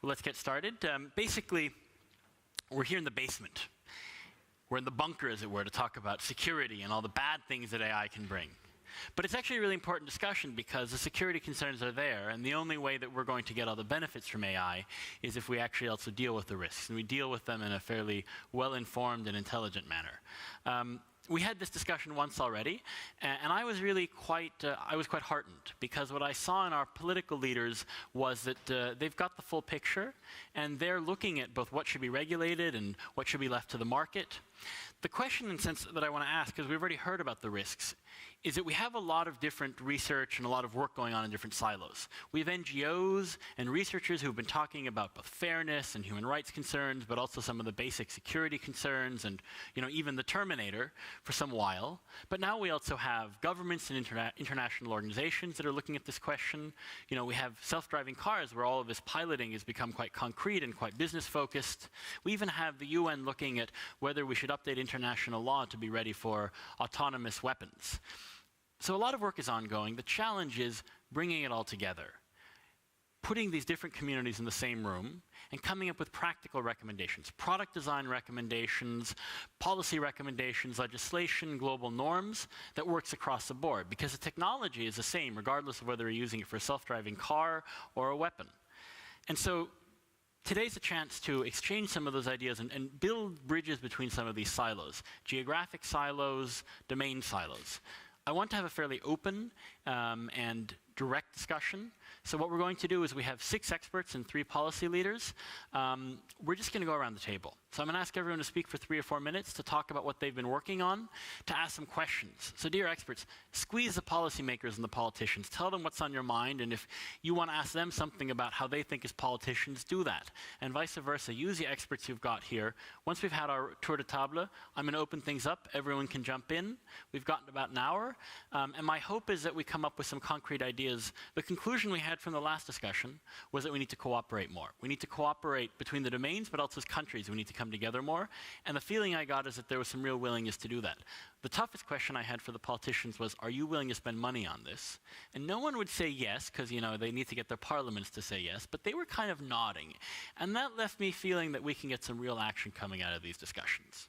Well, let's get started. Basically, we're here in the basement. We're in the bunker, as it were, to talk about security and all the bad things that AI can bring. But it's actually a really important discussion because the security concerns are there, and the only way that we're going to get all the benefits from AI is if we actually also deal with the risks, and we deal with them in a fairly well-informed and intelligent manner. We had this discussion once already, and I was really quite heartened, because what I saw in our political leaders was that they've got the full picture, and they're looking at both what should be regulated and what should be left to the market. The question, in a sense, that I want to ask, because we've already heard about the risks, is that we have a lot of different research and a lot of work going on in different silos. We have NGOs and researchers who've been talking about both fairness and human rights concerns, but also some of the basic security concerns and, even the Terminator for some while. But now we also have governments and international organizations that are looking at this question. We have self-driving cars where all of this piloting has become quite concrete and quite business-focused. We even have the UN looking at whether we should update international law to be ready for autonomous weapons. So a lot of work is ongoing. The challenge is bringing it all together, putting these different communities in the same room and coming up with practical recommendations, product design recommendations, policy recommendations, legislation, global norms that works across the board, because the technology is the same regardless of whether you're using it for a self-driving car or a weapon. And so today's a chance to exchange some of those ideas and build bridges between some of these silos, geographic silos, domain silos. I want to have a fairly open and direct discussion. So what we're going to do is we have 6 experts and 3 policy leaders. We're just going to go around the table. So I'm going to ask everyone to speak for 3 or 4 minutes to talk about what they've been working on, to ask some questions. So dear experts, squeeze the policymakers and the politicians. Tell them what's on your mind, and if you want to ask them something about how they think as politicians, do that. And vice versa, use the experts you've got here. Once we've had our tour de table, I'm going to open things up. Everyone can jump in. We've gotten about an hour. And my hope is that we come up with some concrete ideas. The conclusion we had from the last discussion was that we need to cooperate more. We need to cooperate between the domains, but also as countries. We need to come together more. And the feeling I got is that there was some real willingness to do that. The toughest question I had for the politicians was, are you willing to spend money on this? And no one would say yes, because they need to get their parliaments to say yes, but they were kind of nodding. And that left me feeling that we can get some real action coming out of these discussions.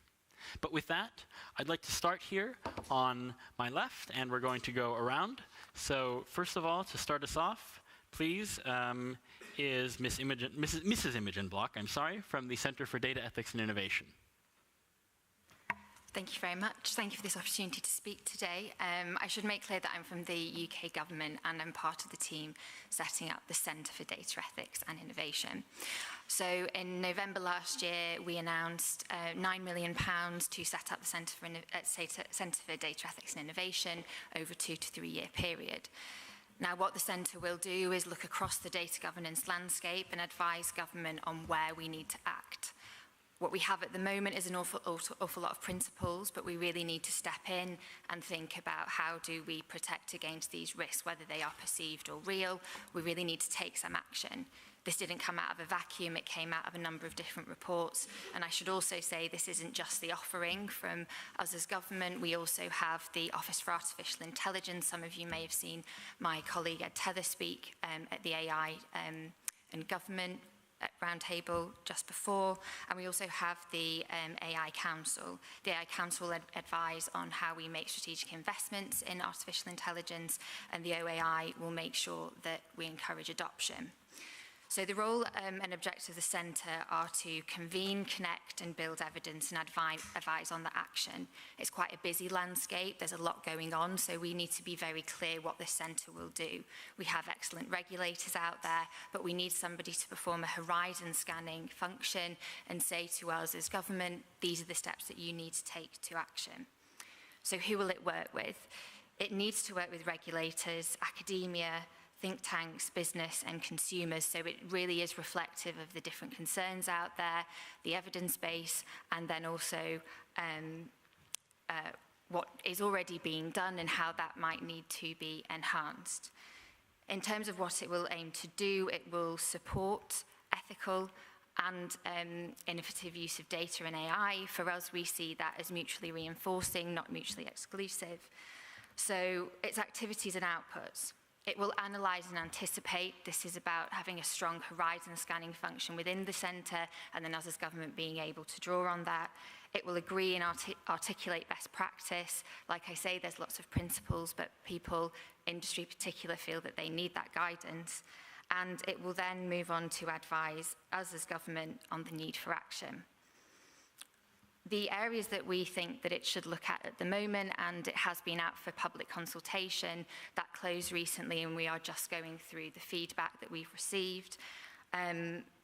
But with that, I'd like to start here on my left, and we're going to go around. So first of all, to start us off, please, is Mrs. Imogen Block, from the Center for Data Ethics and Innovation. Thank you very much. Thank you for this opportunity to speak today. I should make clear that I'm from the UK government and I'm part of the team setting up the Centre for Data Ethics and Innovation. So in November last year, we announced £9 million to set up the Centre for Data Ethics and Innovation over a 2 to 3 year period. Now, what the Centre will do is look across the data governance landscape and advise government on where we need to act. What we have at the moment is an awful lot of principles, but we really need to step in and think about how do we protect against these risks, whether they are perceived or real. We really need to take some action. This didn't come out of a vacuum, it came out of a number of different reports. And I should also say this isn't just the offering from us as government, we also have the Office for Artificial Intelligence. Some of you may have seen my colleague Ed Tether speak at the AI and Government roundtable just before, and we also have the AI Council. The AI Council will advise on how we make strategic investments in artificial intelligence, and the OAI will make sure that we encourage adoption. So the role and objectives of the Centre are to convene, connect and build evidence and advise on the action. It's quite a busy landscape, there's a lot going on, so we need to be very clear what this Centre will do. We have excellent regulators out there, but we need somebody to perform a horizon scanning function and say to us as government, these are the steps that you need to take to action. So who will it work with? It needs to work with regulators, academia, think tanks, business and consumers, so it really is reflective of the different concerns out there, the evidence base, and then also what is already being done and how that might need to be enhanced. In terms of what it will aim to do, it will support ethical and innovative use of data and AI. For us, we see that as mutually reinforcing, not mutually exclusive. So its activities and outputs. It will analyse and anticipate. This is about having a strong horizon scanning function within the centre, and then us as government being able to draw on that. It will agree and articulate best practice. Like I say, there's lots of principles, but people, industry in particular, feel that they need that guidance. And it will then move on to advise us as government on the need for action. The areas that we think that it should look at the moment, and it has been out for public consultation, that closed recently, and we are just going through the feedback that we've received.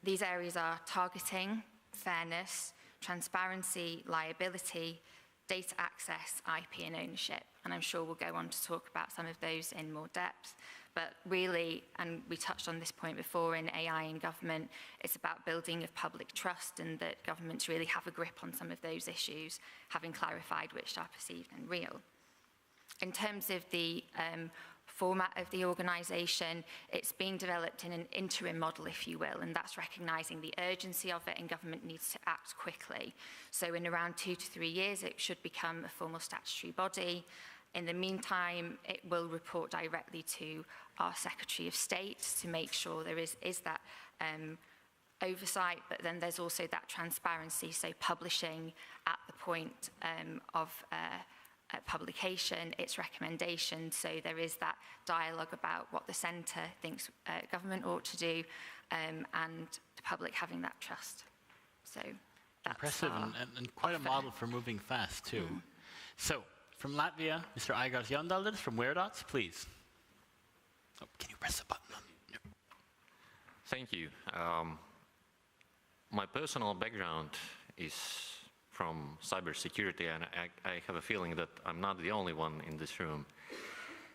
These areas are targeting, fairness, transparency, liability, data access, IP and ownership. And I'm sure we'll go on to talk about some of those in more depth. But really, and we touched on this point before in AI in government, it's about building of public trust, and that governments really have a grip on some of those issues, having clarified which are perceived and real. In terms of the format of the organisation, it's being developed in an interim model, if you will, and that's recognising the urgency of it, and government needs to act quickly. So in around 2 to 3 years, it should become a formal statutory body. In the meantime, it will report directly to our Secretary of State to make sure there is that oversight, but then there's also that transparency, so publishing at the point of publication, its recommendation, so there is that dialogue about what the centre thinks government ought to do, and the public having that trust. So that's impressive, and quite a model for moving fast too. So, from Latvia, Mr. Aigars Jaundalders from Wheredots, please. Oh, can you press the button? No. Thank you. My personal background is from cybersecurity, and I have a feeling that I'm not the only one in this room.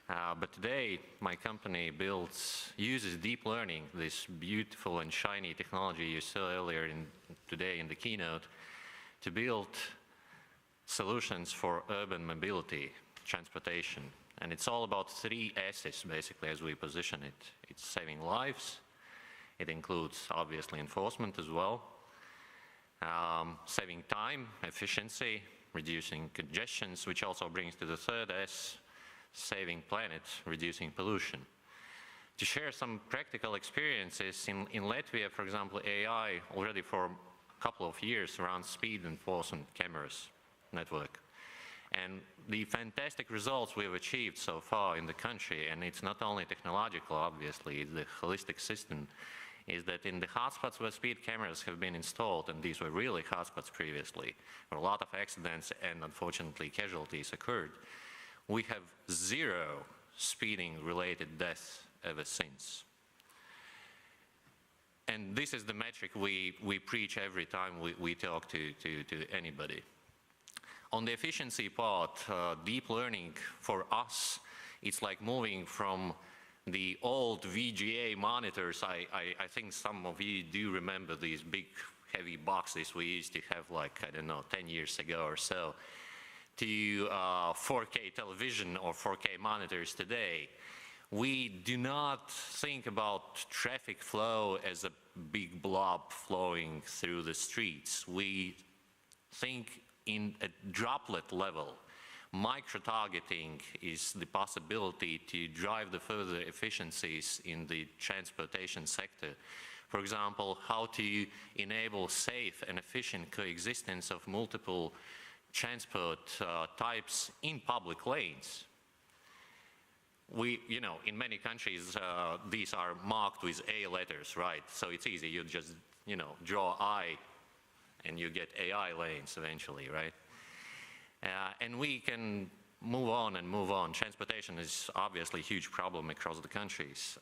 But today, my company uses deep learning, this beautiful and shiny technology you saw earlier today in the keynote, to build solutions for urban mobility, transportation. And it's all about 3 S's, basically, as we position it. It's saving lives. It includes, obviously, enforcement as well. Saving time, efficiency, reducing congestions, which also brings to the 3rd S, saving planet, reducing pollution. To share some practical experiences, in Latvia, for example, AI already for a couple of years around speed enforcement cameras network. And the fantastic results we have achieved so far in the country, and it's not only technological, obviously, it's the holistic system, is that in the hotspots where speed cameras have been installed, and these were really hotspots previously, where a lot of accidents and unfortunately casualties occurred, we have 0 speeding-related deaths ever since. And this is the metric we preach every time we talk to anybody. On the efficiency part, deep learning for us, it's like moving from the old VGA monitors. I think some of you do remember these big heavy boxes we used to have, like, I don't know, 10 years ago or so, to 4K television or 4K monitors today. We do not think about traffic flow as a big blob flowing through the streets. We think in a droplet level. Micro-targeting is the possibility to drive the further efficiencies in the transportation sector. For example, how to enable safe and efficient coexistence of multiple transport types in public lanes. In many countries, these are marked with A letters, right? So it's easy, you just, draw I, and you get AI lanes eventually, right? And we can move on and move on. Transportation is obviously a huge problem across the countries.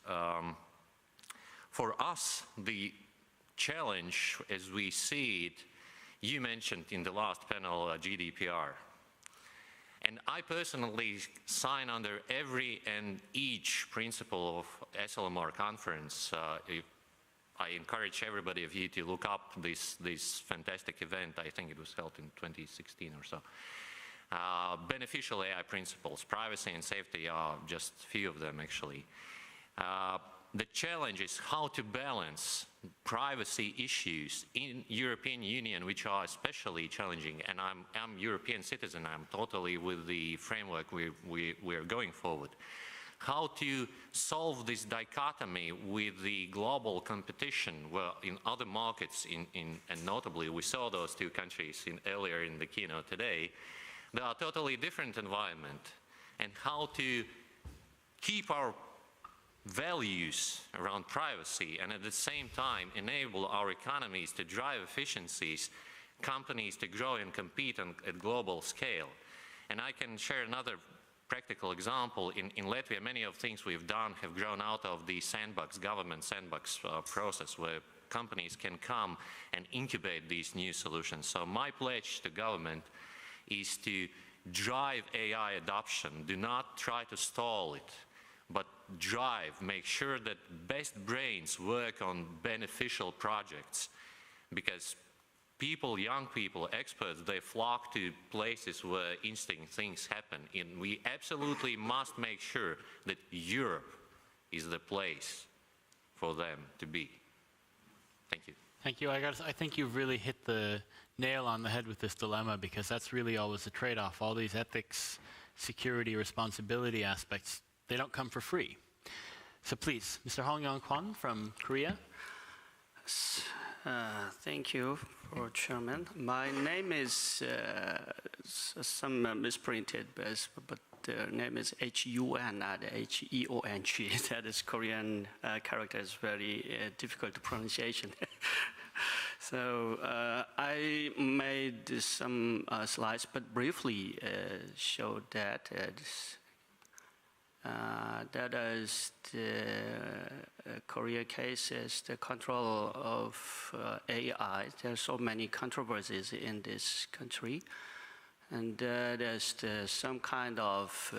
For us, the challenge as we see it, you mentioned in the last panel GDPR. And I personally sign under every and each principle of SLMR conference. I encourage everybody of you to look up this fantastic event. I think it was held in 2016 or so. Beneficial AI principles, privacy and safety are just a few of them actually. The challenge is how to balance privacy issues in European Union, which are especially challenging. And I'm European citizen. I'm totally with the framework we're going forward. how to solve this dichotomy with the global competition, well, in other markets, and notably we saw those two countries earlier in the keynote today, they are totally different environment, and how to keep our values around privacy and at the same time enable our economies to drive efficiencies, companies to grow and compete at global scale. And I can share another practical example. In Latvia, many of things we've done have grown out of the sandbox, government sandbox process, where companies can come and incubate these new solutions. So my pledge to government is to drive AI adoption. Do not try to stall it, but drive, make sure that best brains work on beneficial projects, because people, young people, experts, they flock to places where interesting things happen. And we absolutely must make sure that Europe is the place for them to be. Thank you. Thank you. I think you've really hit the nail on the head with this dilemma, because that's really always the trade-off. All these ethics, security, responsibility aspects, they don't come for free. So please, Mr. Hong Yong Kwon from Korea. Thank you, Chairman. My name is some misprinted, but the name is H-U-N, not H-E-O-N-G. That is Korean character. Is very difficult to pronunciation. So I made some slides, but briefly showed that that is the Korea cases, the control of AI. There are so many controversies in this country. And there's some kind of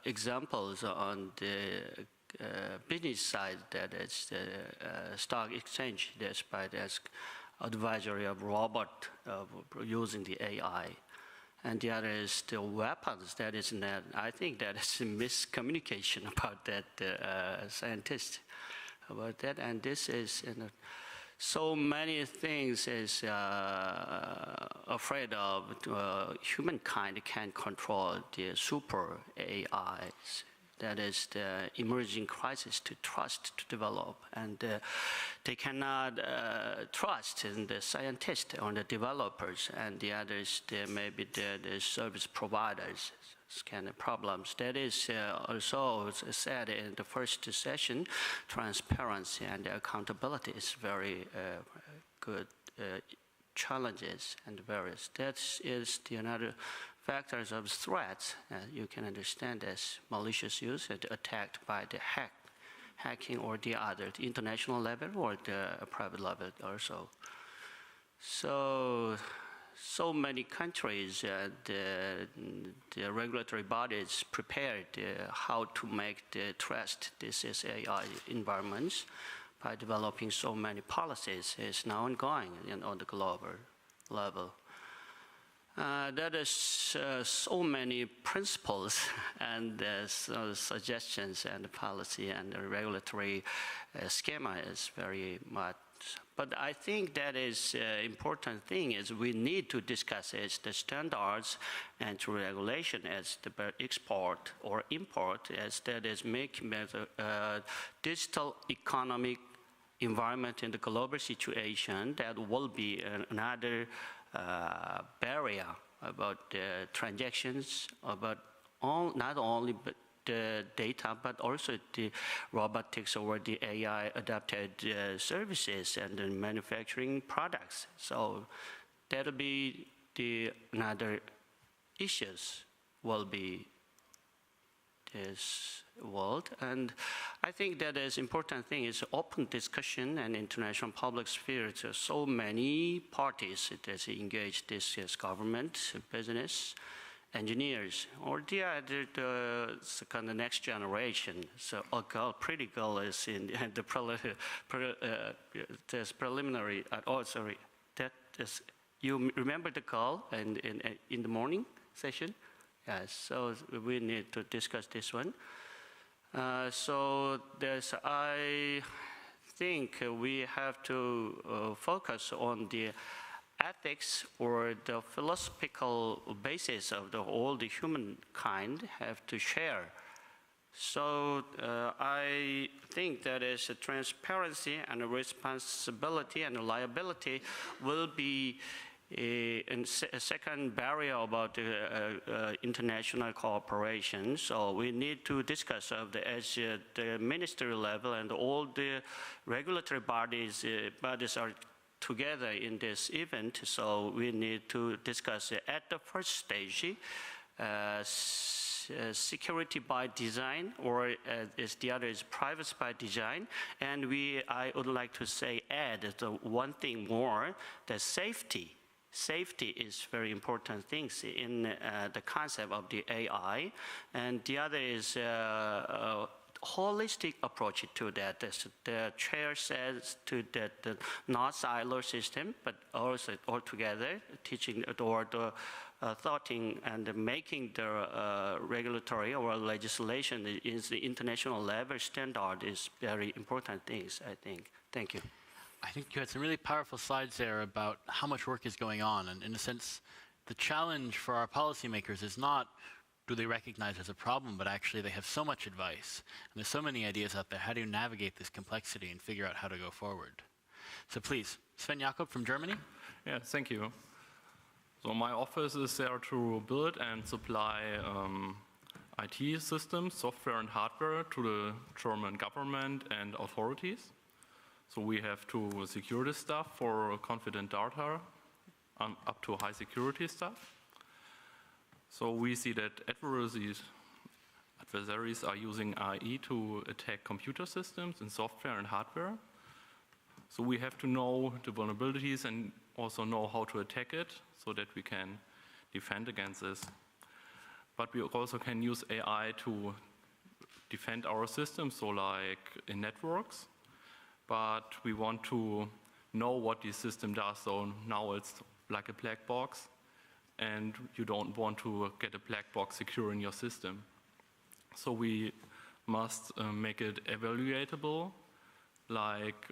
examples on the business side, that is the stock exchange, despite as advisory of robot using the AI. And the other is the weapons. That is not, I think that is a miscommunication about that scientist about that. And this is, so many things is afraid of humankind can control the super AIs. That is the emerging crisis to trust to develop, and they cannot trust in the scientists or the developers, and the others, maybe the service providers. Kind of problems. That is also said in the first session. Transparency and accountability is very good challenges and various. That is another factors of threats. You can understand as malicious use, attacked by the hacking or the other, the international level or the private level also. So many countries, the regulatory bodies prepared how to make the trust this is AI environments by developing so many policies. Is now ongoing on the global level. That is so many principles and suggestions and policy and the regulatory schema is very much. But I think that is important thing is we need to discuss is the standards and to regulation as the export or import, as that is making digital economic environment in the global situation. That will be another barrier about the transactions, about not only but the data, but also the robotics or the AI adapted services and the manufacturing products. So that'll be the another issues will be this world. And I think that is important thing is open discussion and international public sphere. There are so many parties that engage this as government, business, engineers, or the other kind of next generation. So a girl, pretty girl is in the preliminary. Oh, sorry, that is. You remember the girl in the morning session? Yes. So we need to discuss this one. So there's, I think we have to focus on the ethics or the philosophical basis of all the humankind have to share So I think that is a transparency and a responsibility and a liability will be a second barrier about international cooperation. So we need to discuss at the ministerial level, and all the regulatory bodies are together in this event. So we need to discuss at the first stage security by design, or as the other is privacy by design. And I would like to say, add one thing more, that safety. Safety is very important things in the concept of the AI. And the other is holistic approach to that. As the chair says, to that the not silo system, but also altogether teaching or the thoughting and making the regulatory or legislation is the international level standard is very important things, I think. Thank you. I think you had some really powerful slides there about how much work is going on. And in a sense, the challenge for our policymakers is not do they recognize as a problem, but actually they have so much advice. And there's so many ideas out there. How do you navigate this complexity and figure out how to go forward? So please, Sven Jakob from Germany. Yeah, thank you. So my office is there to build and supply IT systems, software and hardware to the German government and authorities. So we have to secure this stuff for confident data up to high security stuff. So we see that adversaries are using AI to attack computer systems and software and hardware. So we have to know the vulnerabilities and also know how to attack it so that we can defend against this. But we also can use AI to defend our systems, so like in networks. But we want to know what the system does. So now it's like a black box, and you don't want to get a black box secure in your system. So we must make it evaluatable, like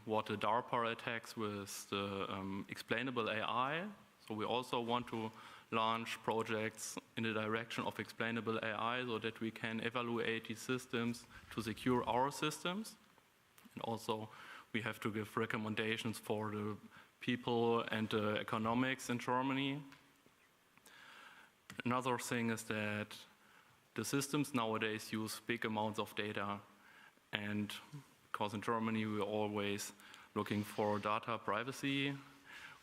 what the DARPA attacks with the explainable AI. So we also want to launch projects in the direction of explainable AI so that we can evaluate these systems to secure our systems. And also we have to give recommendations for the people and the economics in Germany. Another thing is that the systems nowadays use big amounts of data, and because in Germany we're always looking for data privacy,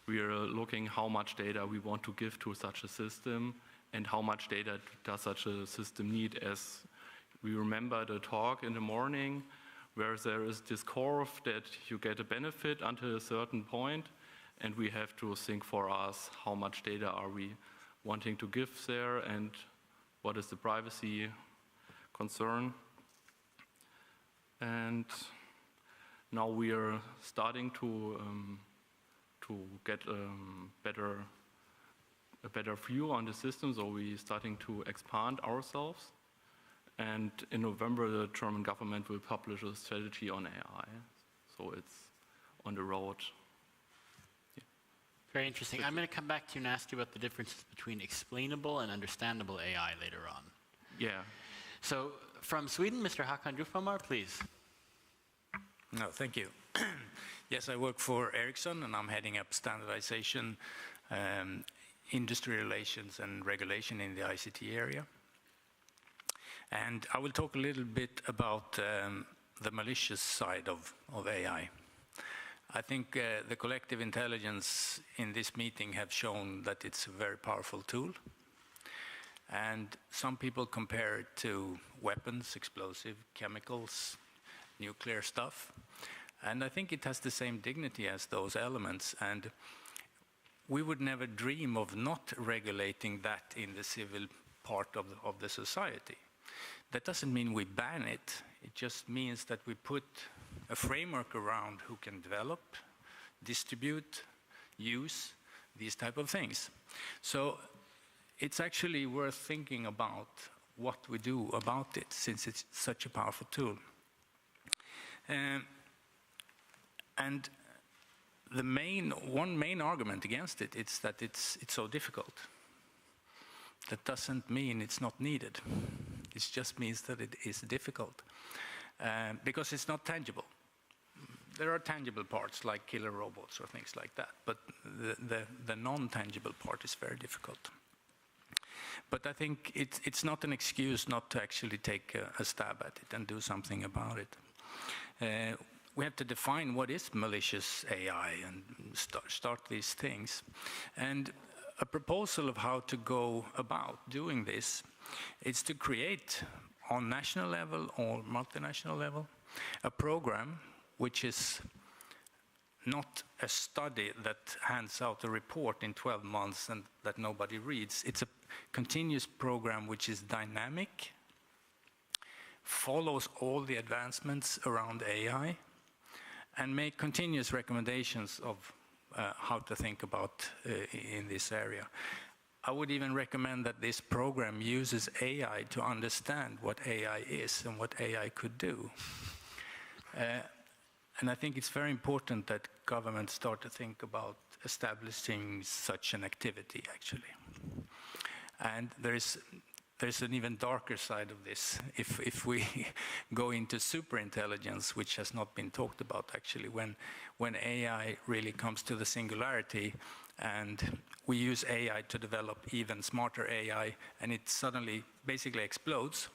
we are looking how much data we want to give to such a system and how much data does such a system need. As we remember the talk in the morning, where there is this curve that you get a benefit until a certain point, and we have to think for us how much data are we wanting to give there and what is the privacy concern. And now we are starting to get a better view on the system, so we're starting to expand ourselves. And in November, the German government will publish a strategy on AI, so it's on the road. Yeah. Very interesting. I'm going to come back to you and ask you about the differences between explainable and understandable AI later on. Yeah. So from Sweden, Mr. Hakan Dufamar, please. No, thank you. Yes, I work for Ericsson, and I'm heading up standardization, industry relations, and regulation in the ICT area. And I will talk a little bit about the malicious side of AI. I think the collective intelligence in this meeting have shown that it's a very powerful tool. And some people compare it to weapons, explosive chemicals, nuclear stuff. And I think it has the same dignity as those elements. And we would never dream of not regulating that in the civil part of the society. That doesn't mean we ban it. It just means that we put a framework around who can develop, distribute, use these type of things. So it's actually worth thinking about what we do about it, since it's such a powerful tool. And one main argument against it is that it's so difficult. That doesn't mean it's not needed. It just means that it is difficult because it's not tangible. There are tangible parts like killer robots or things like that, but the non-tangible part is very difficult. But I think it's not an excuse not to actually take a stab at it and do something about it. We have to define what is malicious AI and start these things. And a proposal of how to go about doing this is to create, on national level or multinational level, a program which is not a study that hands out a report in 12 months and that nobody reads. It's a continuous program which is dynamic, follows all the advancements around AI, and make continuous recommendations of how to think about in this area. I would even recommend that this program uses AI to understand what AI is and what AI could do. And I think it's very important that governments start to think about establishing such an activity, actually. And there's an even darker side of this. If we go into superintelligence, which has not been talked about actually, when AI really comes to the singularity and we use AI to develop even smarter AI, and it suddenly basically explodes,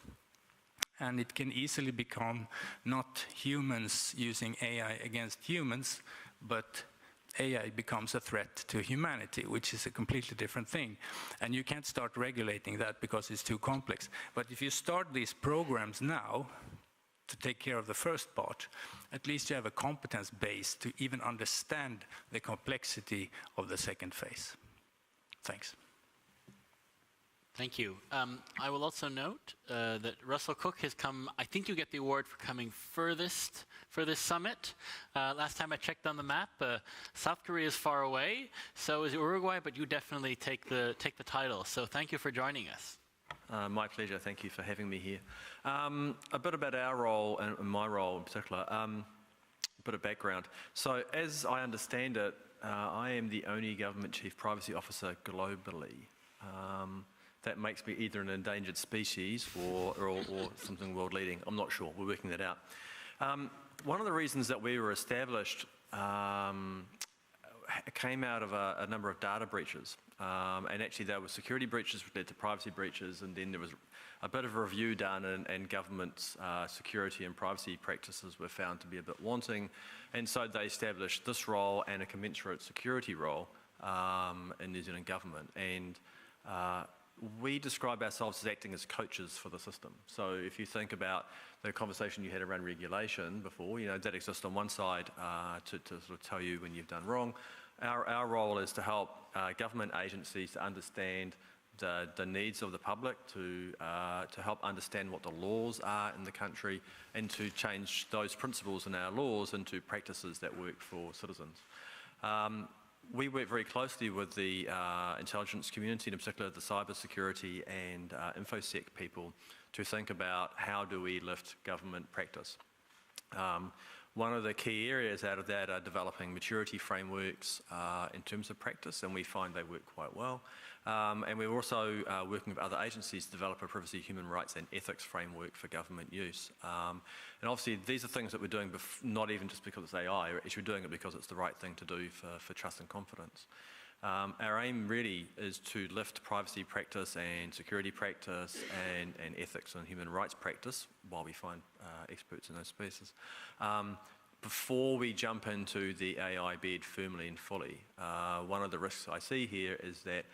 and it can easily become not humans using AI against humans, but AI becomes a threat to humanity, which is a completely different thing. And you can't start regulating that because it's too complex. But if you start these programs now to take care of the first part, at least you have a competence base to even understand the complexity of the second phase. Thanks. Thank you. I will also note that Russell Cook has come, I think you get the award for coming furthest for this summit. Last time I checked on the map, South Korea is far away, so is Uruguay, but you definitely take the title. So thank you for joining us. My pleasure. Thank you for having me here. A bit about our role and my role in particular, a bit of background. So as I understand it, I am the only government chief privacy officer globally. That makes me either an endangered species or something world leading. I'm not sure. We're working that out. One of the reasons that we were established came out of a number of data breaches. And actually there were security breaches which led to privacy breaches, and then there was a bit of a review done, and government's security and privacy practices were found to be a bit wanting. And so they established this role and a commensurate security role in New Zealand government. And we describe ourselves as acting as coaches for the system. So if you think about the conversation you had around regulation before, you know, that exists on one side to sort of tell you when you've done wrong. Our role is to help government agencies to understand the needs of the public, to help understand what the laws are in the country, and to change those principles in our laws into practices that work for citizens. We work very closely with the intelligence community, in particular the cybersecurity and InfoSec people, to think about how do we lift government practice. One of the key areas out of that are developing maturity frameworks in terms of practice, and we find they work quite well. And we're also working with other agencies to develop a privacy, human rights and ethics framework for government use. And obviously these are things that we're doing not even just because it's AI, we're actually doing it because it's the right thing to do for trust and confidence. Our aim really is to lift privacy practice and security practice and ethics and human rights practice while we find experts in those spaces. Before we jump into the AI bed firmly and fully, one of the risks I see here is that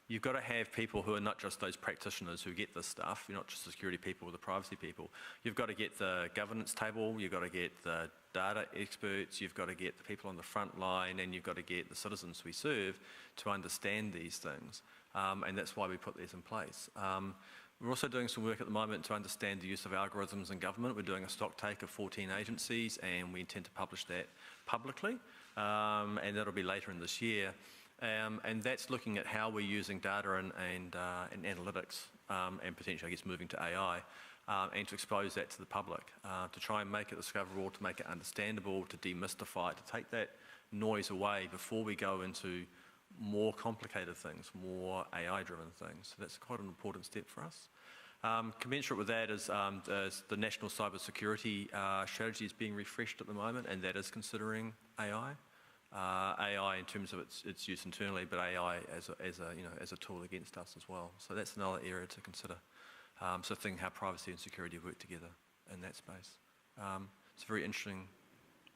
you've got to have people who are not just those practitioners who get this stuff. You're not just the security people or the privacy people. You've got to get the governance table, you've got to get the data experts, you've got to get the people on the front line, and you've got to get the citizens we serve to understand these things. And that's why we put these in place. We're also doing some work at the moment to understand the use of algorithms in government. We're doing a stock take of 14 agencies, and we intend to publish that publicly, and that'll be later in this year. And that's looking at how we're using data and analytics, and potentially, I guess, moving to AI, and to expose that to the public, to try and make it discoverable, to make it understandable, to demystify it, to take that noise away before we go into more complicated things, more AI-driven things. So that's quite an important step for us. Commensurate with that is the national cybersecurity strategy is being refreshed at the moment, and that is considering AI. AI in terms of its use internally, but AI as a tool against us as well. So that's another area to consider. So thinking how privacy and security work together in that space. It's a very interesting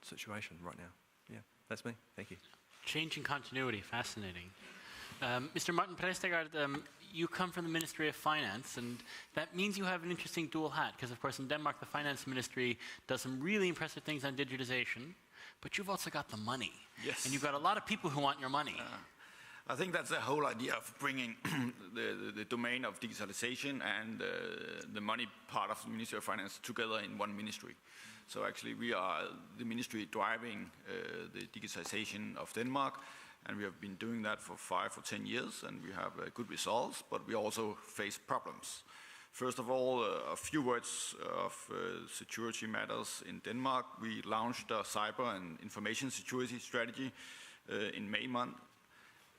situation right now. Yeah, that's me. Thank you. Changing continuity, fascinating. Mr. Martin Prestegard, you come from the Ministry of Finance, and that means you have an interesting dual hat, because of course in Denmark the Finance Ministry does some really impressive things on digitization, but you've also got the money. Yes. And you've got a lot of people who want your money. I think that's the whole idea of bringing the domain of digitalization and the money part of the Ministry of Finance together in one ministry. So actually we are the ministry driving the digitization of Denmark, and we have been doing that for 5 or 10 years, and we have good results, but we also face problems. First of all, a few words of security matters in Denmark. We launched a cyber and information security strategy in May month,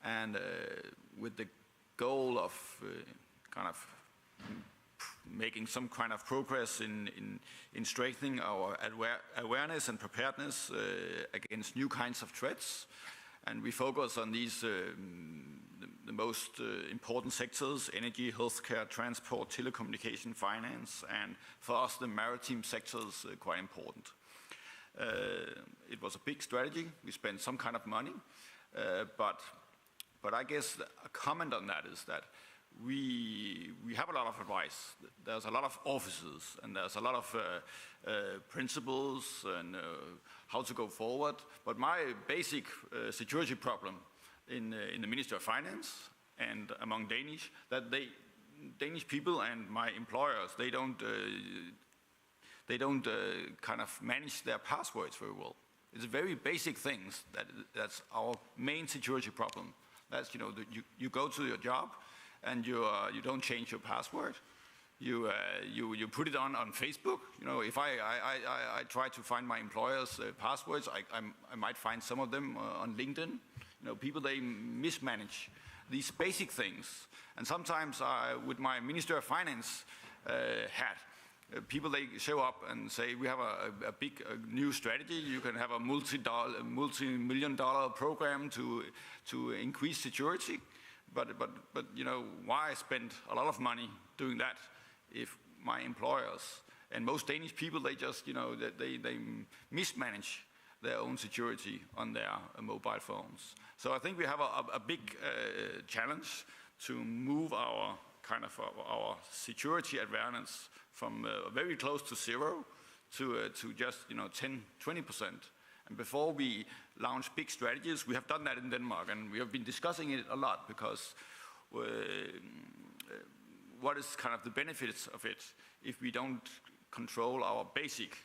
and with the goal of kind of making some kind of progress in strengthening our awareness and preparedness against new kinds of threats. And we focus on these the most important sectors: energy, healthcare, transport, telecommunication, finance, and for us the maritime sector is quite important. It was a big strategy. We spent some kind of money, but I guess a comment on that is that we have a lot of advice. There's a lot of offices, and there's a lot of principles and how to go forward. But my basic security problem in the Ministry of Finance and among Danish, that Danish people and my employers, they don't kind of manage their passwords very well. It's very basic things that's our main security problem. That's you go to your job and you don't change your password. You put it on Facebook. If I try to find my employers' passwords, I might find some of them on LinkedIn. People, they mismanage these basic things. And sometimes with my Minister of Finance hat, people, they show up and say, we have a big new strategy. You can have a multi-million-dollar program to increase security. But why spend a lot of money doing that if my employers and most Danish people, they just, they mismanage their own security on their mobile phones. So I think we have a big challenge to move our security awareness from very close to zero to just 10-20%. And before we launch big strategies, we have done that in Denmark, and we have been discussing it a lot, because what is kind of the benefits of it if we don't control our basic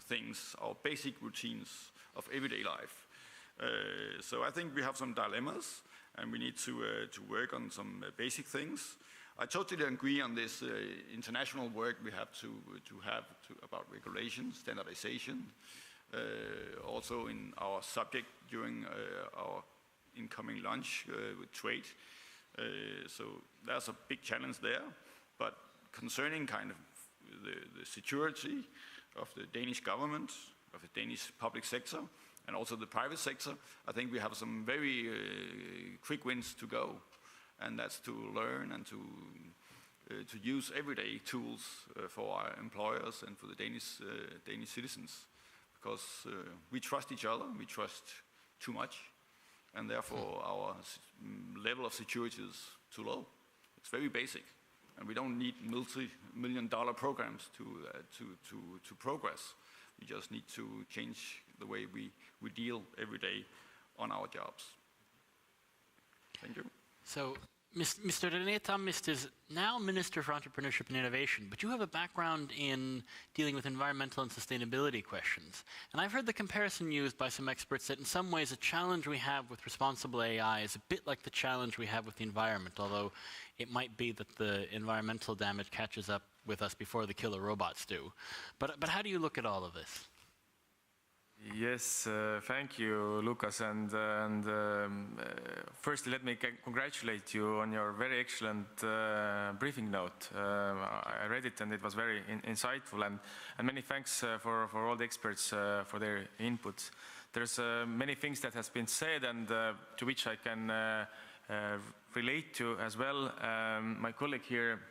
things, our basic routines of everyday life. So I think we have some dilemmas, and we need to work on some basic things. I totally agree on this international work we have to have about regulation, standardization. Also in our subject during our incoming lunch with trade. So there's a big challenge there. But concerning kind of the security of the Danish government, of the Danish public sector, and also the private sector, I think we have some very quick wins to go. And that's to learn and to use everyday tools for our employers and for the Danish citizens. Because we trust each other, we trust too much, and therefore our level of security is too low. It's very basic, and we don't need multi-million-dollar programs to progress. We just need to change the way we deal every day on our jobs. Thank you. So, Mr. René Tammist is now Minister for Entrepreneurship and Innovation, but you have a background in dealing with environmental and sustainability questions. And I've heard the comparison used by some experts that in some ways the challenge we have with responsible AI is a bit like the challenge we have with the environment, although it might be that the environmental damage catches up with us before the killer robots do. But how do you look at all of this? Yes, thank you, Luukas. And firstly, let me congratulate you on your very excellent briefing note. I read it and it was very insightful. And many thanks for all the experts for their inputs. There's many things that has been said and to which I can relate to as well. My colleague here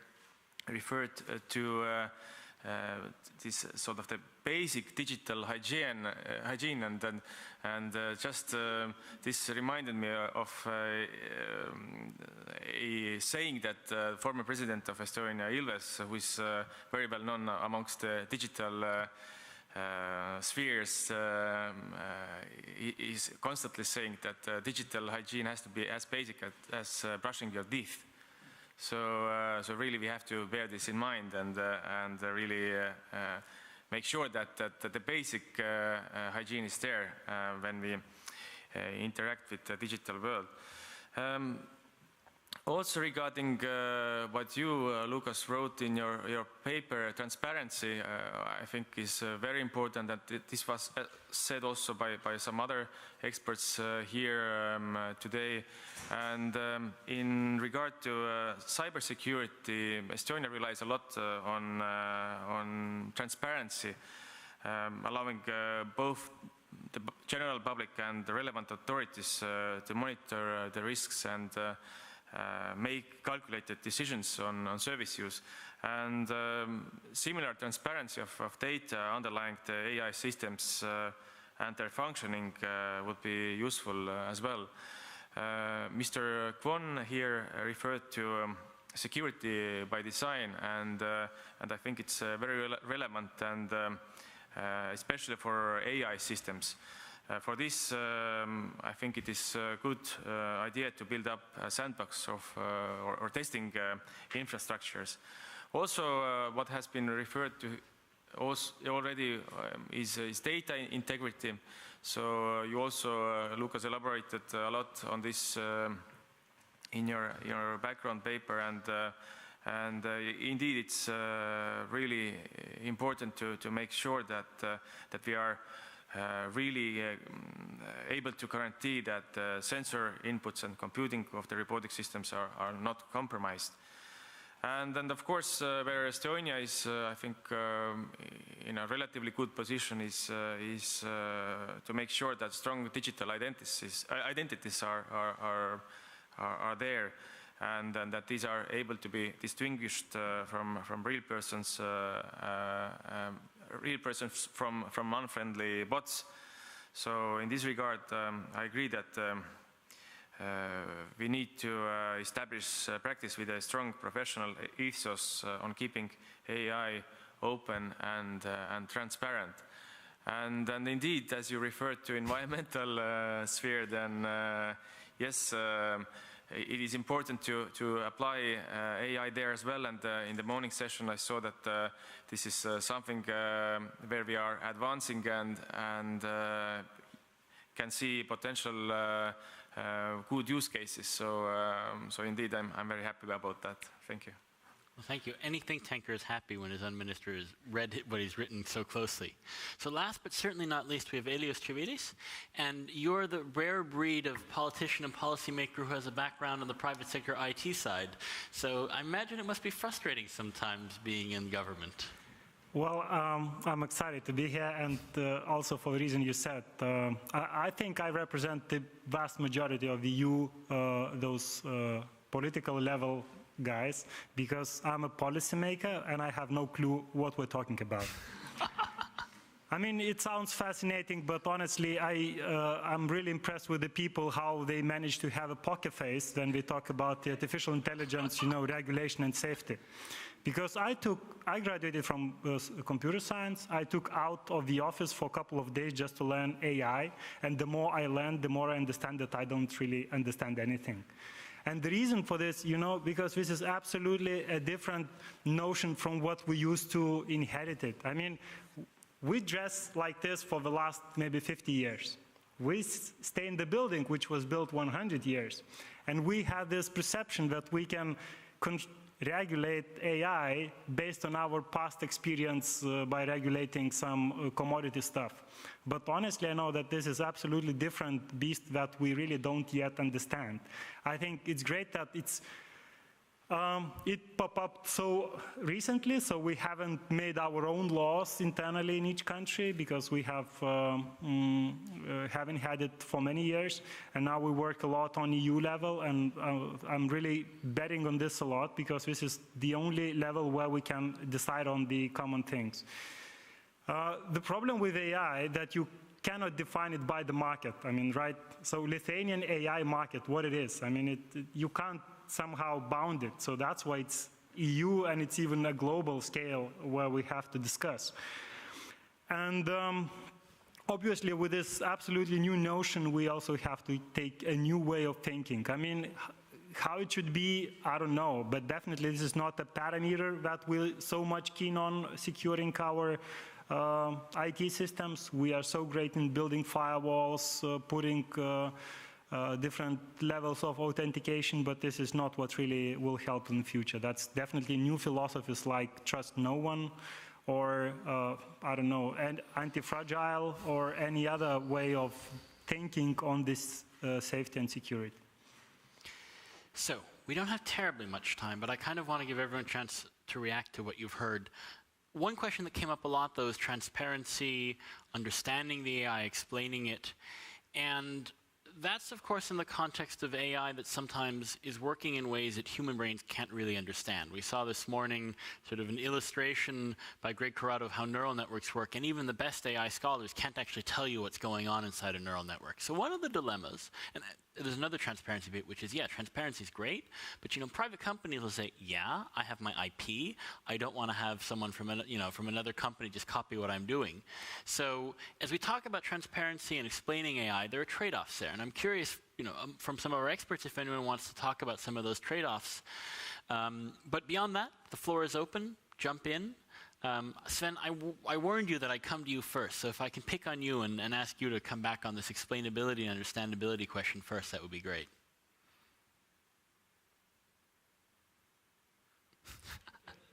referred to this sort of the basic digital hygiene and just this reminded me of a saying that former president of Estonia, Ilves, who is very well known amongst the digital spheres, is constantly saying that digital hygiene has to be as basic as brushing your teeth. So really we have to bear this in mind and really make sure that the basic hygiene is there when we interact with the digital world. Also regarding what you, Luukas, wrote in your paper, transparency, I think is very important, that this was said also by some other experts here today. And in regard to cybersecurity, Estonia relies a lot on transparency, allowing both the general public and the relevant authorities to monitor the risks and make calculated decisions on service use. And similar transparency of data underlying the AI systems and their functioning would be useful as well. Mr. Kwon here referred to security by design, and I think it's very relevant, and especially for AI systems. For this, I think it is a good idea to build up a sandbox of or testing infrastructures. Also, what has been referred to already is data integrity. So you also, Luukas, elaborated a lot on this in your background paper, and indeed it's really important to make sure that we are really able to guarantee that sensor inputs and computing of the robotic systems are not compromised. And then, of course, where Estonia is, I think, in a relatively good position is to make sure that strong digital identities are there, and that these are able to be distinguished from real persons from unfriendly bots. So in this regard, I agree that we need to establish practice with a strong professional ethos on keeping AI open and transparent. And indeed, as you referred to environmental sphere, then yes, it is important to apply AI there as well. And in the morning session, I saw that this is something where we are advancing and can see potential good use cases. So indeed, I'm very happy about that. Thank you. Well, thank you. Any think tanker is happy when his minister has read what he's written so closely. So last but certainly not least, we have Elios Chividis, and you're the rare breed of politician and policymaker who has a background on the private sector IT side. So I imagine it must be frustrating sometimes being in government. Well, I'm excited to be here, and also for the reason you said. I think I represent the vast majority of those political level guys, because I'm a policymaker and I have no clue what we're talking about. I mean, it sounds fascinating, but honestly, I'm really impressed with the people, how they manage to have a poker face when we talk about the artificial intelligence, regulation and safety. Because I graduated from computer science. I took out of the office for a couple of days just to learn AI. And the more I learn, the more I understand that I don't really understand anything. And the reason for this, because this is absolutely a different notion from what we used to inherit it. I mean, we dress like this for the last maybe 50 years. We stay in the building which was built 100 years. And we have this perception that we can regulate AI based on our past experience by regulating some commodity stuff. But honestly, I know that this is absolutely different beast that we really don't yet understand. I think it's great that it popped up so recently, so we haven't made our own laws internally in each country because we haven't had it for many years, and now we work a lot on EU level, and I'm really betting on this a lot because this is the only level where we can decide on the common things. The problem with AI that you cannot define it by the market. I mean, right? So Lithuanian AI market, what it is. I mean, you can't somehow bound it. So that's why it's EU and it's even a global scale where we have to discuss. And obviously with this absolutely new notion, we also have to take a new way of thinking. I mean, how it should be, I don't know, but definitely this is not a parameter that we're so much keen on securing our IT systems. We are so great in building firewalls, putting different levels of authentication, but this is not what really will help in the future. That's definitely new philosophies like trust no one, or I don't know, anti-fragile, or any other way of thinking on this safety and security. So we don't have terribly much time, but I kind of want to give everyone a chance to react to what you've heard. One question that came up a lot, though, is transparency, understanding the AI, explaining it. And that's, of course, in the context of AI that sometimes is working in ways that human brains can't really understand. We saw this morning sort of an illustration by Greg Corrado of how neural networks work, and even the best AI scholars can't actually tell you what's going on inside a neural network. So one of the dilemmas, and there's another transparency bit, which is, yeah, transparency is great, but private companies will say, yeah, I have my IP. I don't want to have someone from another company just copy what I'm doing. So as we talk about transparency and explaining AI, there are trade-offs there, and I'm curious, from some of our experts, if anyone wants to talk about some of those trade-offs. But beyond that, the floor is open. Jump in. Sven, I warned you that I'd come to you first, so if I can pick on you and ask you to come back on this explainability and understandability question first, that would be great.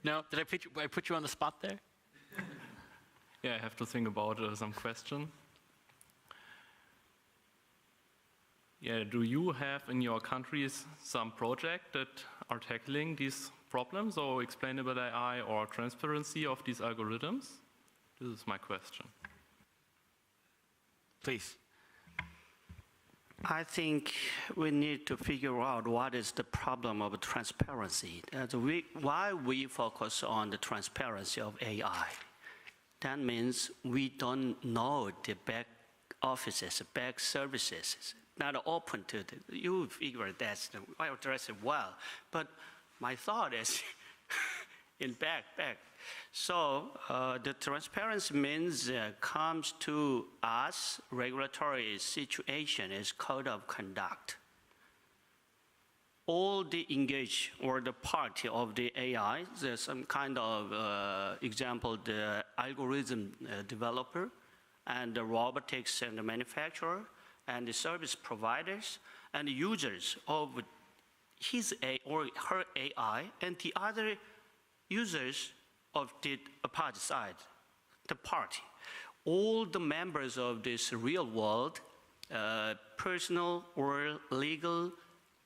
No? Did I put you on the spot there? Yeah, I have to think about some question. Yeah, do you have in your countries some project that are tackling these problems, or explainable AI, or transparency of these algorithms? This is my question. Please. I think we need to figure out what is the problem of transparency. Why we focus on the transparency of AI. That means we don't know the back offices, back services, not open to it. You figure that, I address it well. But my thought is in back. So the transparency means comes to us, regulatory situation is code of conduct. All the engaged or the party of the AI, there's some kind of example, the algorithm developer and the robotics and the manufacturer and the service providers and the users of his or her AI and the other users of the opposite side, the party. All the members of this real world, personal or legal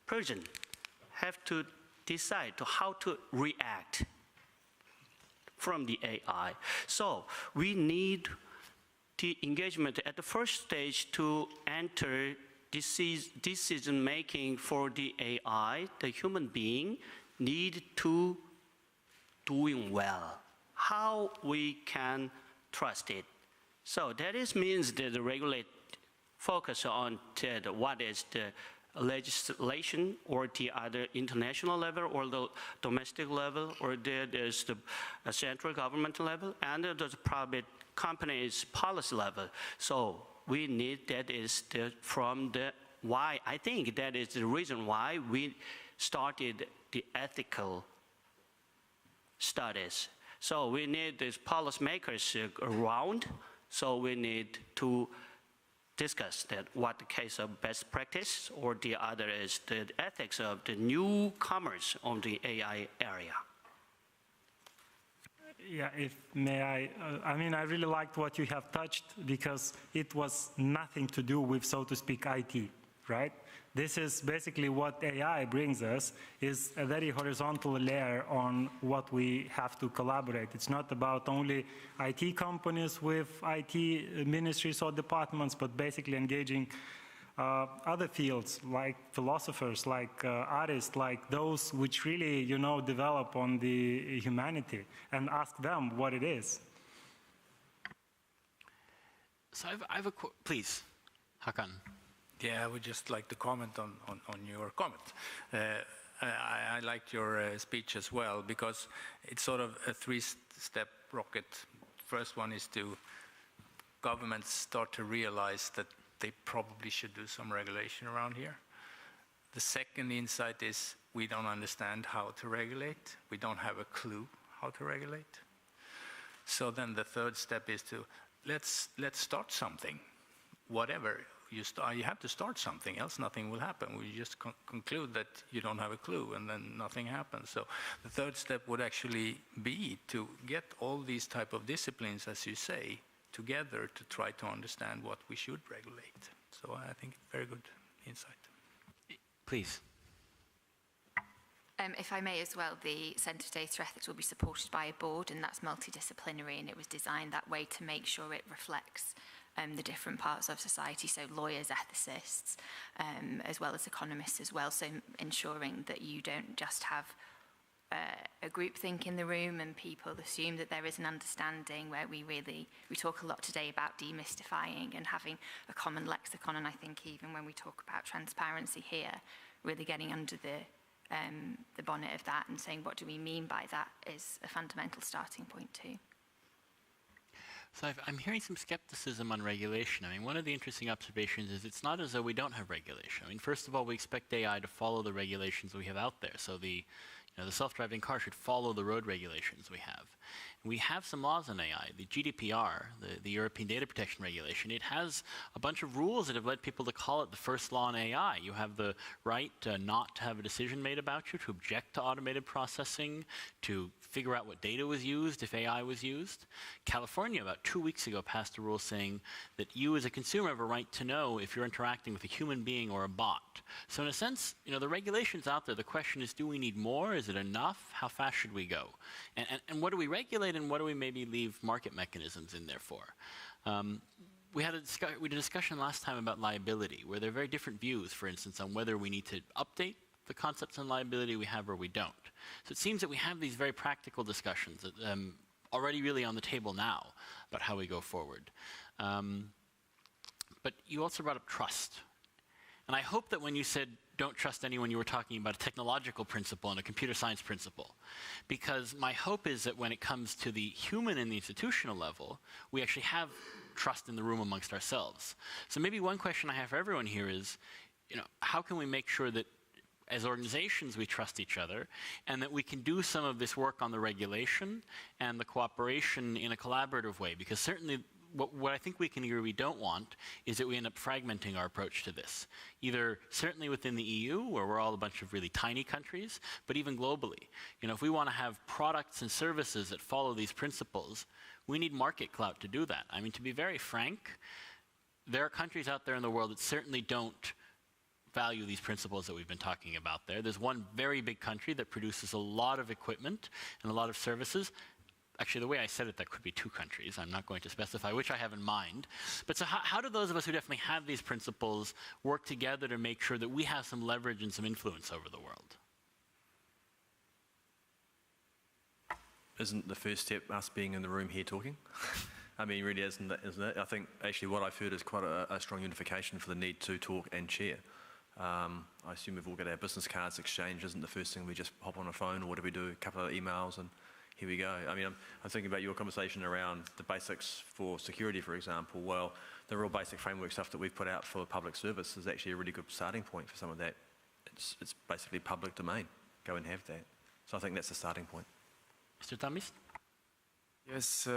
person, have to decide how to react from the AI. So we need the engagement at the first stage to enter decision making for the AI. The human being need to doing well. How we can trust it. So that means that the regulate focus on what is the legislation or the other international level or the domestic level, or there's the central government level, and there's private companies policy level. So we need that is from the why. I think that is the reason why we started the ethical studies. So we need these policymakers around. So we need to discuss that what the case of best practice, or the other is the ethics of the newcomers on the AI area. Yeah, if may I mean, I really liked what you have touched because it was nothing to do with, so to speak, IT, right? This is basically what AI brings us, is a very horizontal layer on what we have to collaborate. It's not about only IT companies with IT ministries or departments, but basically engaging other fields like philosophers, like artists, like those which really, you know, develop on the humanity, and ask them what it is. So I have a please, Hakan. Yeah, I would just like to comment on your comment. I liked your speech as well, because it's sort of a three-step rocket. First one is to governments start to realize that they probably should do some regulation around here. The second insight is we don't understand how to regulate. We don't have a clue how to regulate. So then the third step is to let's start something, whatever. You have to start something, else nothing will happen. We just conclude that you don't have a clue, and then nothing happens. So the third step would actually be to get all these type of disciplines, as you say, together to try to understand what we should regulate. So I think very good insight. Please. If I may as well, the Centre for Data Ethics will be supported by a board, and that's multidisciplinary, and it was designed that way to make sure it reflects the different parts of society, so lawyers, ethicists, as well as economists as well, so ensuring that you don't just have a groupthink in the room and people assume that there is an understanding, where we talk a lot today about demystifying and having a common lexicon, and I think even when we talk about transparency here, really getting under the bonnet of that and saying what do we mean by that is a fundamental starting point too. So I'm hearing some skepticism on regulation. I mean, one of the interesting observations is it's not as though we don't have regulation. I mean, first of all, we expect AI to follow the regulations we have out there. So the self-driving car should follow the road regulations we have. We have some laws on AI. The GDPR, the European Data Protection Regulation, it has a bunch of rules that have led people to call it the first law on AI. You have the right not to have a decision made about you, to object to automated processing, to figure out what data was used if AI was used. California, about 2 weeks ago, passed a rule saying that you as a consumer have a right to know if you're interacting with a human being or a bot. So in a sense, the regulation's out there. The question is, do we need more? Is it enough? How fast should we go? And what do we regulate, and what do we maybe leave market mechanisms in there for? We had a discussion last time about liability, where there are very different views, for instance, on whether we need to update the concepts on liability we have or we don't. So it seems that we have these very practical discussions that, already really on the table now about how we go forward. But you also brought up trust. And I hope that when you said don't trust anyone, you were talking about a technological principle and a computer science principle. Because my hope is that when it comes to the human and the institutional level, we actually have trust in the room amongst ourselves. So maybe one question I have for everyone here is, how can we make sure that as organizations we trust each other, and that we can do some of this work on the regulation and the cooperation in a collaborative way? Because certainly what I think we can agree we don't want is that we end up fragmenting our approach to this. Either certainly within the EU, where we're all a bunch of really tiny countries, but even globally. If we want to have products and services that follow these principles, we need market clout to do that. I mean, to be very frank, there are countries out there in the world that certainly don't value these principles that we've been talking about there. There's one very big country that produces a lot of equipment and a lot of services. Actually, the way I said it, that could be two countries. I'm not going to specify which I have in mind. But so how do those of us who definitely have these principles work together to make sure that we have some leverage and some influence over the world? Isn't the first step us being in the room here talking? I mean, really isn't it? I think actually what I've heard is quite a strong unification for the need to talk and share. I assume we've all got our business cards exchanged. Isn't the first thing we just hop on a phone, or what do we do? A couple of emails and here we go. I mean, I'm thinking about your conversation around the basics for security, for example. Well, the real basic framework stuff that we've put out for public service is actually a really good starting point for some of that. It's basically public domain. Go and have that. So I think that's the starting point. Mr. Tamis? Yes,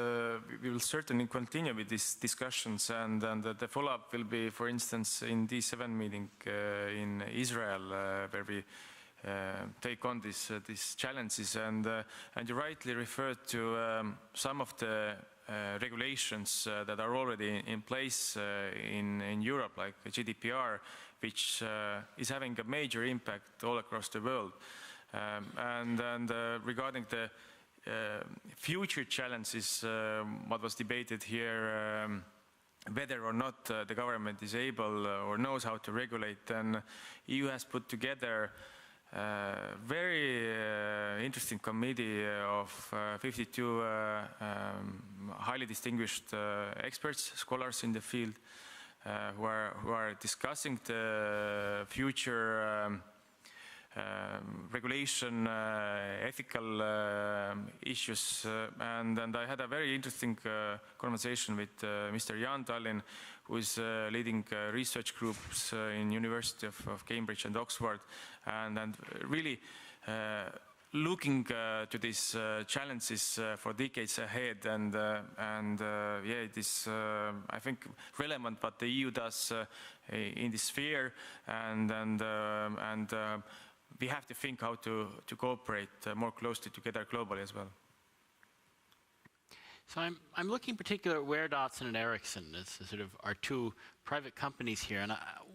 we will certainly continue with these discussions, and the follow-up will be, for instance, in D7 meeting in Israel, where we take on these challenges. And you rightly referred to some of the regulations that are already in place in Europe, like GDPR, which is having a major impact all across the world. And regarding the future challenges, what was debated here, whether or not the government is able or knows how to regulate, then EU has put together a very interesting committee of 52 highly distinguished experts, scholars in the field, who are discussing the future regulation, ethical issues, and I had a very interesting conversation with Mr. Jan Tallinn, who is leading research groups in University of Cambridge and Oxford, and really looking to these challenges for decades ahead, and yeah, it is I think relevant what the EU does in this sphere, and we have to think how to cooperate more closely together globally as well. So I'm looking in particular at WearDots and at Ericsson as sort of our two private companies here. And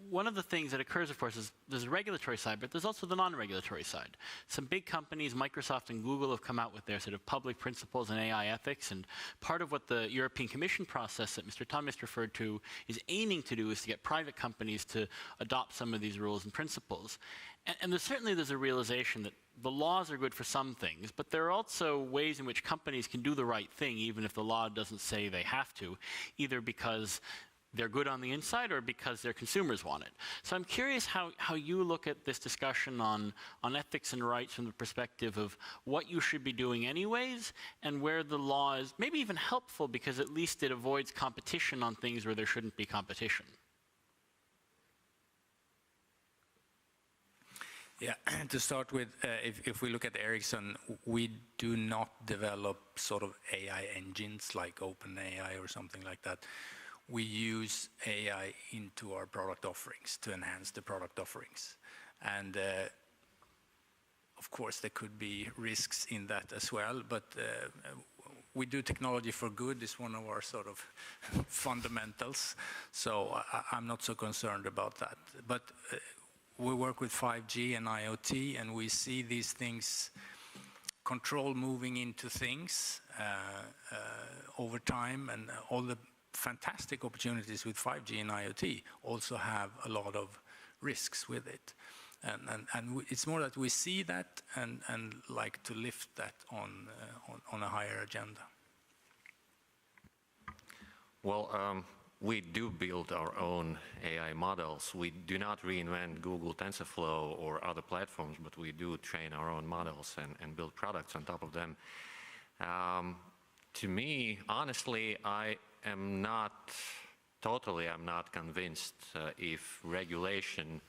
one of the things that occurs, of course, is there's a regulatory side, but there's also the non-regulatory side. Some big companies, Microsoft and Google, have come out with their sort of public principles and AI ethics. And part of what the European Commission process that Mr. Thomas referred to is aiming to do is to get private companies to adopt some of these rules and principles. And there's a realization that the laws are good for some things, but there are also ways in which companies can do the right thing, even if the law doesn't say they have to, either because they're good on the inside or because their consumers want it. So I'm curious how you look at this discussion on ethics and rights from the perspective of what you should be doing anyways, and where the law is maybe even helpful because at least it avoids competition on things where there shouldn't be competition. Yeah, to start with, if we look at Ericsson, we do not develop sort of AI engines like OpenAI or something like that. We use AI into our product offerings to enhance the product offerings. And of course, there could be risks in that as well, but we do technology for good is one of our sort of fundamentals. So I'm not so concerned about that. But we work with 5G and IoT, and we see these things, control moving into things over time, and all the fantastic opportunities with 5G and IoT also have a lot of risks with it. And it's more that we see that and like to lift that on a higher agenda. Well, we do build our own AI models. We do not reinvent Google TensorFlow or other platforms, but we do train our own models and build products on top of them. To me, honestly, I'm not convinced if regulation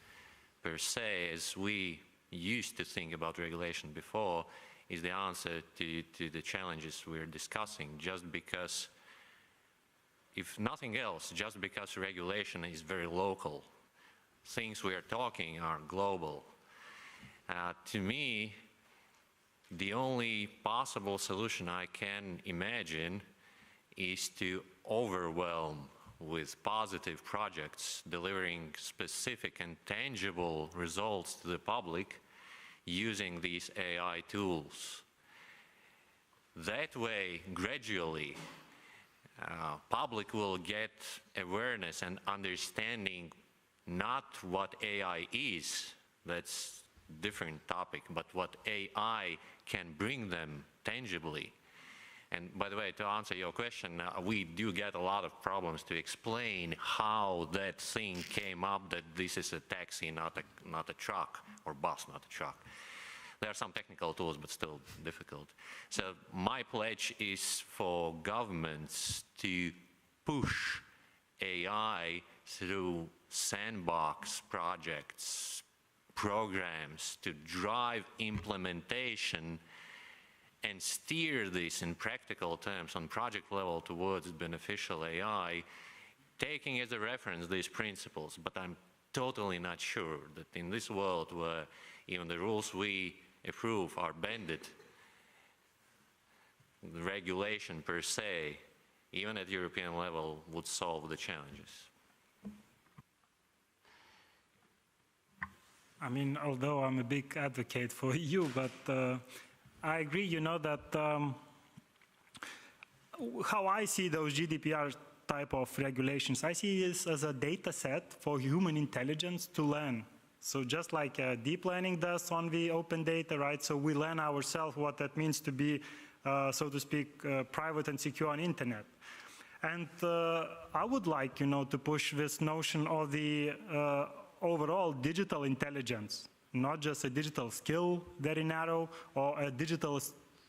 per se, as we used to think about regulation before, is the answer to the challenges we're discussing, just because, if nothing else, just because regulation is very local. Things we are talking are global. To me, the only possible solution I can imagine is to overwhelm with positive projects delivering specific and tangible results to the public using these AI tools. That way, gradually, public will get awareness and understanding not what AI is, that's a different topic, but what AI can bring them tangibly. And by the way, to answer your question, we do get a lot of problems to explain how that thing came up, that this is a taxi, not a truck, or bus, not a truck. There are some technical tools, but still difficult. So my pledge is for governments to push AI through sandbox projects, programs to drive implementation and steer this in practical terms on project level towards beneficial AI, taking as a reference these principles. But I'm totally not sure that in this world where even the rules we approve are bended, the regulation per se, even at European level, would solve the challenges. I mean, although I'm a big advocate for EU, but I agree, you know, that how I see those GDPR type of regulations, I see this as a data set for human intelligence to learn. So just like deep learning does on the open data, right? So we learn ourselves what that means to be, so to speak, private and secure on internet. And I would like, you know, to push this notion of the overall digital intelligence, not just a digital skill, very narrow, or a digital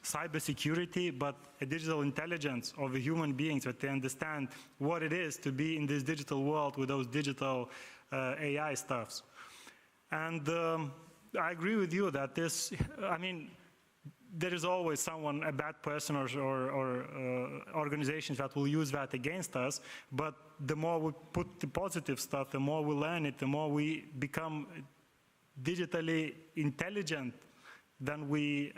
cybersecurity, but a digital intelligence of the human beings, that they understand what it is to be in this digital world with those digital AI stuffs. And I agree with you that this, I mean, there is always someone, a bad person or organizations that will use that against us, but the more we put the positive stuff, the more we learn it, the more we become digitally intelligent, then we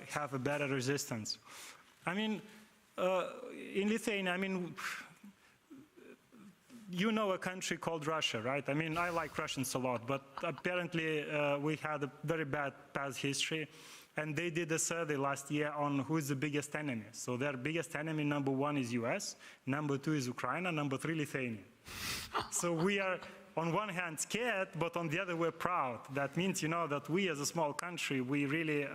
have a better resistance. I mean, in Lithuania, I mean, you know a country called Russia, right? I mean, I like Russians a lot, but apparently we had a very bad past history. And they did a survey last year on who is the biggest enemy. So their biggest enemy, number 1 is US, number 2 is Ukraine, number 3 Lithuania. So we are on one hand scared, but on the other we're proud. That means, you know, that we as a small country, we really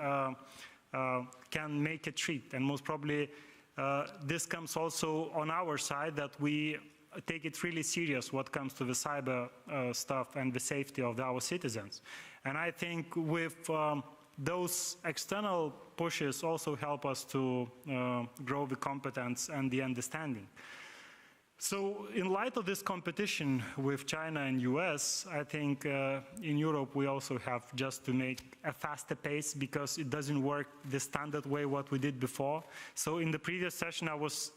can make a treat. And most probably this comes also on our side, that we take it really serious what comes to the cyber stuff and the safety of our citizens. And I think with those external pushes also help us to grow the competence and the understanding. So in light of this competition with China and US, I think in Europe we also have just to make a faster pace, because it doesn't work the standard way what we did before. So in the previous session I was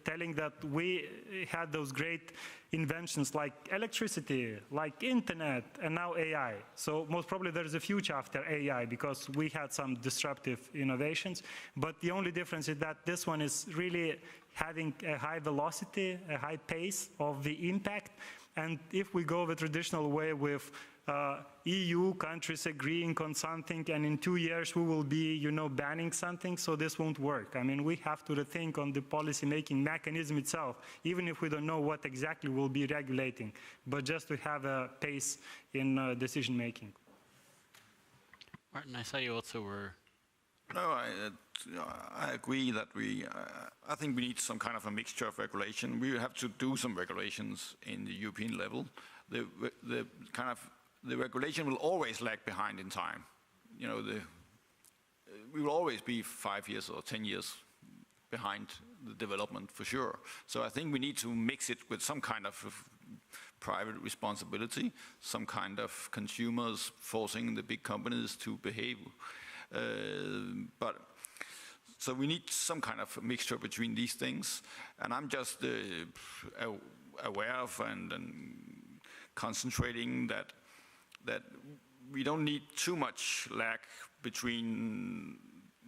telling that we had those great inventions like electricity, like internet, and now AI. So most probably there's a future after AI, because we had some disruptive innovations, but the only difference is that this one is really having a high velocity, a high pace of the impact. And if we go the traditional way with EU countries agreeing on something, and in 2 years we will be, you know, banning something, so this won't work. I mean, we have to rethink on the policy-making mechanism itself, even if we don't know what exactly we'll be regulating, but just to have a pace in decision-making. Martin, I saw you also were... No, I agree that I think we need some kind of a mixture of regulation. We have to do some regulations in the European level. The regulation will always lag behind in time. You know, we will always be 5 years or 10 years behind the development for sure. So I think we need to mix it with some kind of private responsibility, some kind of consumers forcing the big companies to behave. So we need some kind of mixture between these things, and I'm just aware of and concentrating that we don't need too much lag between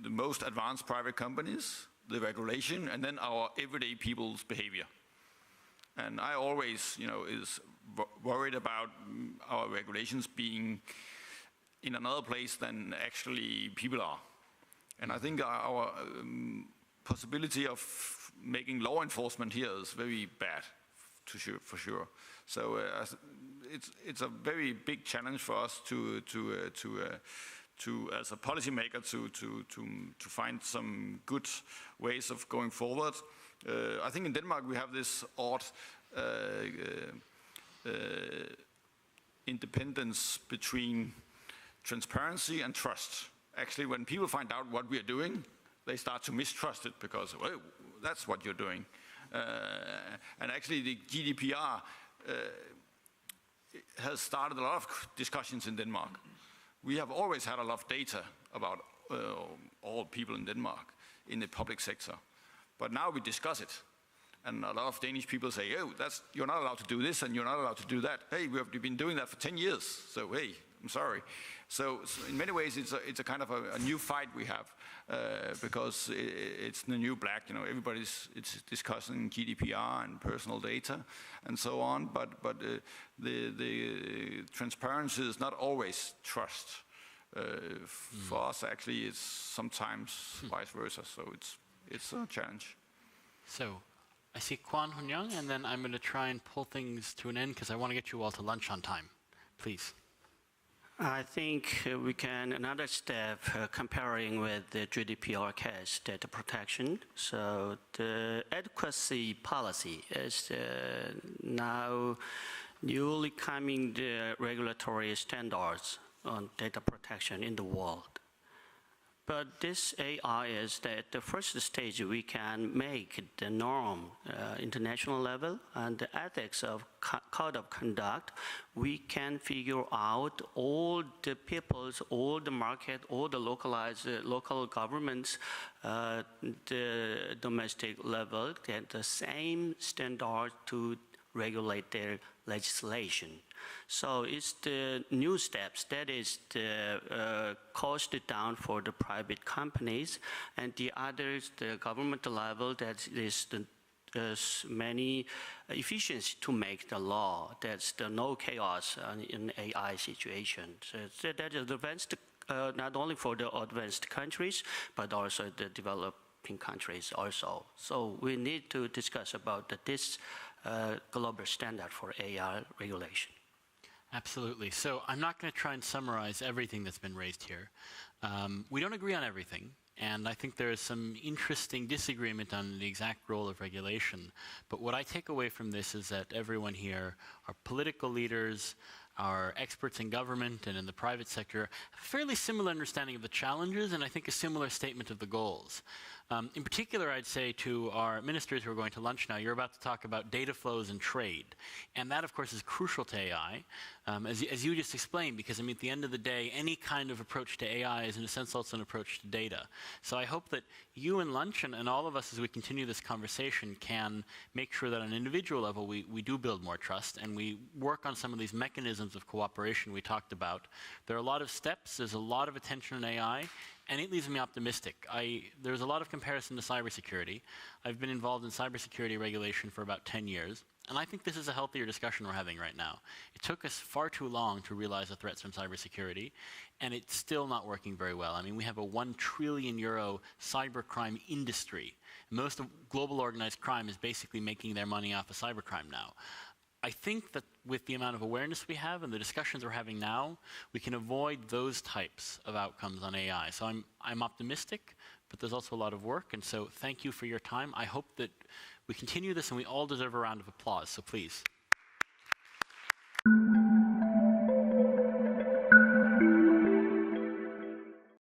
the most advanced private companies, the regulation, and then our everyday people's behavior. And I always, you know, is worried about our regulations being in another place than actually people are. And I think our possibility of making law enforcement here is very bad, for sure. So it's a very big challenge for us to as a policymaker to find some good ways of going forward. I think in Denmark we have this odd independence between transparency and trust. Actually, when people find out what we are doing, they start to mistrust it because, well, that's what you're doing. And actually the GDPR has started a lot of discussions in Denmark. We have always had a lot of data about all people in Denmark. in the public sector. But now we discuss it. And a lot of Danish people say, oh, you're not allowed to do this and you're not allowed to do that. Hey, we've been doing that for 10 years, so hey, I'm sorry. So in many ways, it's a kind of a new fight we have because it's the new black. You know, everybody's discussing GDPR and personal data and so on. But the transparency is not always trust. For us, actually, it's sometimes vice versa. So it's a challenge. So I see Kwan Hunyang, and then I'm going to try and pull things to an end because I want to get you all to lunch on time. Please. I think we can, another step comparing with the GDPR case, data protection. So the adequacy policy is now newly coming the regulatory standards on data protection in the world. But this AI is that the first stage we can make the norm international level, and the ethics of code of conduct, we can figure out all the peoples, all the market, all the localized local governments, the domestic level, get the same standard to regulate their legislation. So it's the new steps that is the cost down for the private companies, and the others, the government level, that is the many efficiency to make the law. That's the no chaos in AI situation. So that is advanced, not only for the advanced countries, but also the developing countries also. So we need to discuss about this global standard for AI regulation. Absolutely. So I'm not going to try and summarize everything that's been raised here. We don't agree on everything, and I think there is some interesting disagreement on the exact role of regulation. But what I take away from this is that everyone here, our political leaders, our experts in government and in the private sector, have a fairly similar understanding of the challenges and I think a similar statement of the goals. In particular, I'd say to our ministers who are going to lunch now, you're about to talk about data flows and trade. And that, of course, is crucial to AI, as you just explained, because, I mean, at the end of the day, any kind of approach to AI is, in a sense, also an approach to data. So I hope that you and lunch and all of us, as we continue this conversation, can make sure that on an individual level, we do build more trust and we work on some of these mechanisms of cooperation we talked about. There are a lot of steps. There's a lot of attention on AI. And it leaves me optimistic. There's a lot of comparison to cybersecurity. I've been involved in cybersecurity regulation for about 10 years, and I think this is a healthier discussion we're having right now. It took us far too long to realize the threats from cybersecurity, and it's still not working very well. I mean, we have a €1 trillion cybercrime industry. Most of global organized crime is basically making their money off of cybercrime now. I think that with the amount of awareness we have and the discussions we're having now, we can avoid those types of outcomes on AI. So I'm optimistic, but there's also a lot of work. And so thank you for your time. I hope that we continue this and we all deserve a round of applause. So please.